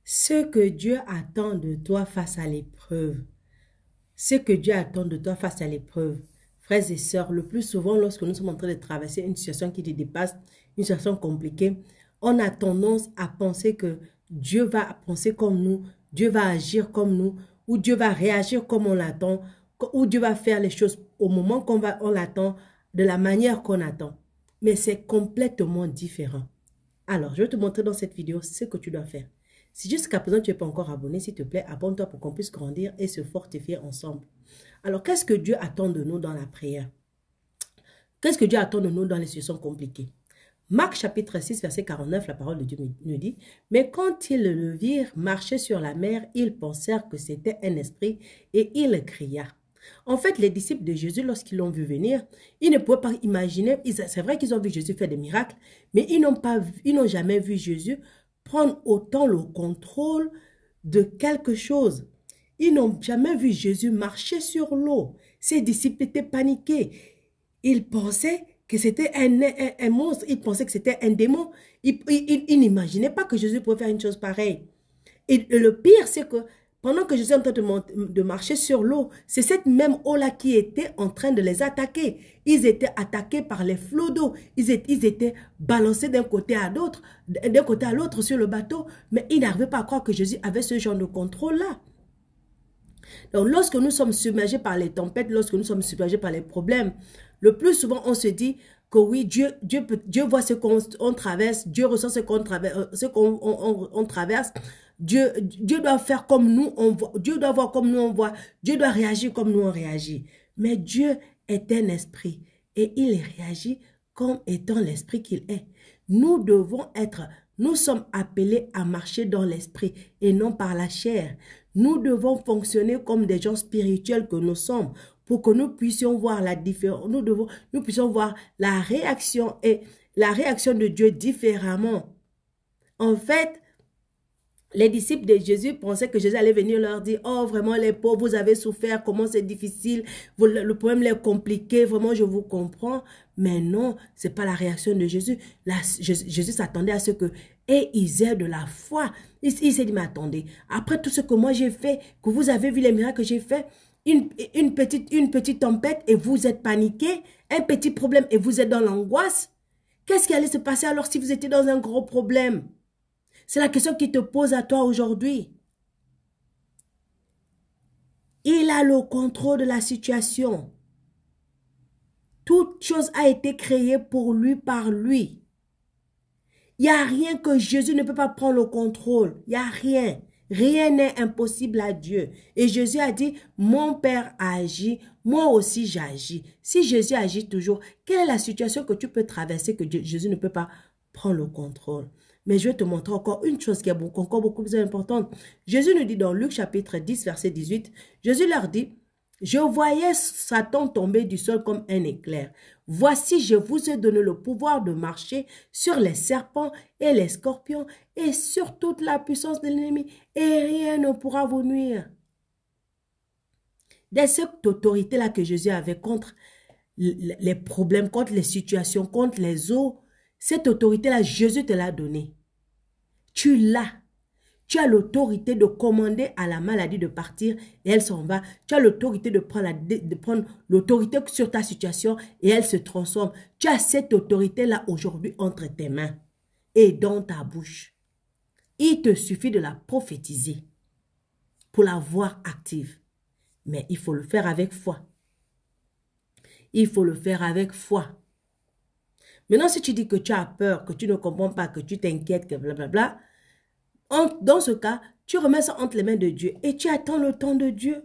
Ce que Dieu attend de toi face à l'épreuve. Ce que Dieu attend de toi face à l'épreuve. Frères et sœurs, le plus souvent, lorsque nous sommes en train de traverser une situation qui te dépasse, une situation compliquée, on a tendance à penser que Dieu va penser comme nous, Dieu va agir comme nous, ou Dieu va réagir comme on l'attend, ou Dieu va faire les choses au moment on l'attend, de la manière qu'on attend. Mais c'est complètement différent. Alors, je vais te montrer dans cette vidéo ce que tu dois faire. Si jusqu'à présent tu n'es pas encore abonné, s'il te plaît, abonne-toi pour qu'on puisse grandir et se fortifier ensemble. Alors, qu'est-ce que Dieu attend de nous dans la prière? Qu'est-ce que Dieu attend de nous dans les situations compliquées? Marc chapitre 6, verset 49, la parole de Dieu nous dit, « Mais quand ils le virent marcher sur la mer, ils pensèrent que c'était un esprit et ils crièrent. » En fait, les disciples de Jésus, lorsqu'ils l'ont vu venir, ils ne pouvaient pas imaginer, c'est vrai qu'ils ont vu Jésus faire des miracles, mais ils n'ont jamais vu Jésus prendre autant le contrôle de quelque chose. Ils n'ont jamais vu Jésus marcher sur l'eau. Ces disciples étaient paniqués. Ils pensaient que c'était un monstre, ils pensaient que c'était un démon. Ils n'imaginaient pas que Jésus pouvait faire une chose pareille. Et le pire, c'est que pendant que Jésus est en train de marcher sur l'eau, c'est cette même eau-là qui était en train de les attaquer. Ils étaient attaqués par les flots d'eau. Ils étaient balancés d'un côté à l'autre sur le bateau. Mais ils n'arrivaient pas à croire que Jésus avait ce genre de contrôle-là. Donc, lorsque nous sommes submergés par les tempêtes, lorsque nous sommes submergés par les problèmes, le plus souvent, on se dit que oui, Dieu voit ce qu'on traverse, Dieu ressent ce qu'on traverse, Dieu doit faire comme nous, on voit, Dieu doit voir comme nous, on voit, Dieu doit réagir comme nous, on réagit. Mais Dieu est un esprit et il réagit comme étant l'esprit qu'il est. Nous sommes appelés à marcher dans l'esprit et non par la chair. Nous devons fonctionner comme des gens spirituels que nous sommes pour que nous puissions voir la différence. Nous puissions voir la réaction de Dieu différemment. En fait, les disciples de Jésus pensaient que Jésus allait venir leur dire, « Oh, vraiment, les pauvres, vous avez souffert, comment c'est difficile, le problème est compliqué, vraiment, je vous comprends. » Mais non, ce n'est pas la réaction de Jésus. Jésus s'attendait à ce que, et ils aient de la foi. Il s'est dit, « Mais attendez, après tout ce que moi j'ai fait, que vous avez vu les miracles que j'ai fait, une petite tempête et vous êtes paniqué, un petit problème et vous êtes dans l'angoisse. Qu'est-ce qui allait se passer alors si vous étiez dans un gros problème? » C'est la question qui te pose à toi aujourd'hui. Il a le contrôle de la situation. Toute chose a été créée pour lui, par lui. Il n'y a rien que Jésus ne peut pas prendre le contrôle. Il n'y a rien. Rien n'est impossible à Dieu. Et Jésus a dit, mon Père a agi, moi aussi j'agis. Si Jésus agit toujours, quelle est la situation que tu peux traverser que Jésus ne peut pas prendre le contrôle? Mais je vais te montrer encore une chose qui est encore beaucoup plus importante. Jésus nous dit dans Luc chapitre 10, verset 18, Jésus leur dit, « Je voyais Satan tomber du sol comme un éclair. Voici, je vous ai donné le pouvoir de marcher sur les serpents et les scorpions et sur toute la puissance de l'ennemi, et rien ne pourra vous nuire. » Dès cette autorité-là que Jésus avait contre les problèmes, contre les situations, contre les eaux, cette autorité-là, Jésus te l'a donnée. Tu l'as. Tu as l'autorité de commander à la maladie de partir et elle s'en va. Tu as l'autorité de prendre l'autorité sur ta situation et elle se transforme. Tu as cette autorité-là aujourd'hui entre tes mains et dans ta bouche. Il te suffit de la prophétiser pour la voir active. Mais il faut le faire avec foi. Il faut le faire avec foi. Maintenant, si tu dis que tu as peur, que tu ne comprends pas, que tu t'inquiètes, que blablabla, dans ce cas, tu remets ça entre les mains de Dieu et tu attends le temps de Dieu.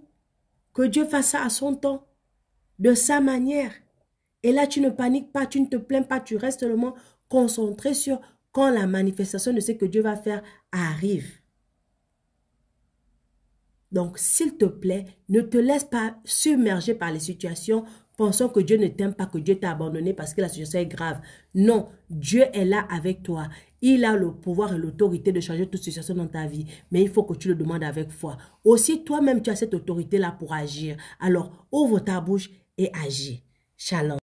Que Dieu fasse ça à son temps, de sa manière. Et là, tu ne paniques pas, tu ne te plains pas, tu restes seulement concentré sur quand la manifestation de ce que Dieu va faire arrive. Donc, s'il te plaît, ne te laisse pas submerger par les situations, pensant que Dieu ne t'aime pas, que Dieu t'a abandonné parce que la situation est grave. Non, Dieu est là avec toi. Il a le pouvoir et l'autorité de changer toute situation dans ta vie. Mais il faut que tu le demandes avec foi. Aussi, toi-même, tu as cette autorité-là pour agir. Alors, ouvre ta bouche et agis. Shalom.